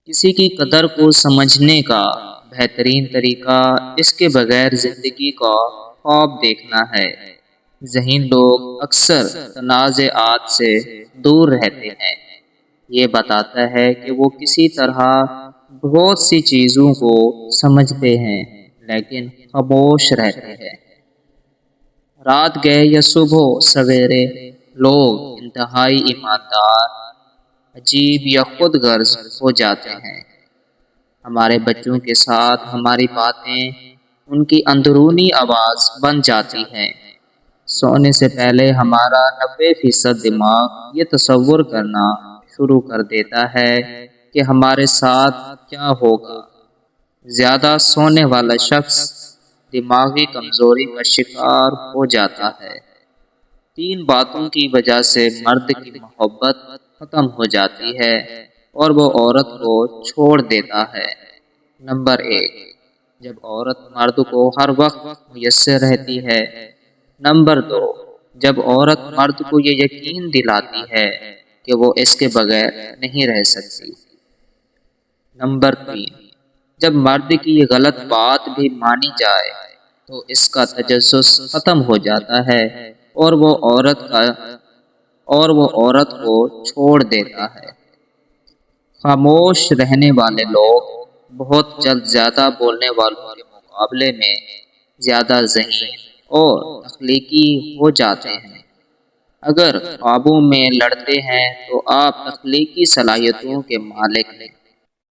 کسی کی قدر کو سمجھنے کا بہترین طریقہ اس کے بغیر زندگی کا خواب دیکھنا ہے۔ ذہین لوگ اکثر تنازعات سے دور رہتے ہیں۔ یہ بتاتا ہے کہ وہ کسی طرح بہت سی چیزوں کو سمجھتے ہیں لیکن خاموش رہتے ہیں۔ رات گئے یا صبح سویرے لوگ انتہائی ایماندار، عجیب یا خود غرض ہو جاتے ہیں۔ ہمارے بچوں کے ساتھ ہماری باتیں ان کی اندرونی آواز بن جاتی ہیں۔ سونے سے پہلے ہمارا 90% دماغ یہ تصور کرنا شروع کر دیتا ہے کہ ہمارے ساتھ کیا ہوگا۔ زیادہ سونے والا شخص دماغی کمزوری کا شکار ہو جاتا ہے۔ 3 باتوں کی وجہ سے مرد کی محبت ختم ہو جاتی ہے اور وہ عورت کو چھوڑ دیتا ہے۔ نمبر 1، جب عورت مرد کو ہر وقت میسر رہتی ہے۔ نمبر 2، جب عورت مرد کو یہ یقین دلاتی ہے کہ وہ اس کے بغیر نہیں رہ سکتی۔ نمبر 3، جب مرد کی یہ غلط بات بھی مانی جائے تو اس کا تجسس ختم ہو جاتا ہے اور وہ عورت کو چھوڑ دیتا ہے۔ خاموش رہنے والے لوگ بہت جلد زیادہ بولنے والوں کے مقابلے میں زیادہ ذہین اور تخلیقی ہو جاتے ہیں۔ اگر خوابوں میں لڑتے ہیں تو آپ تخلیقی صلاحیتوں کے مالک ہیں۔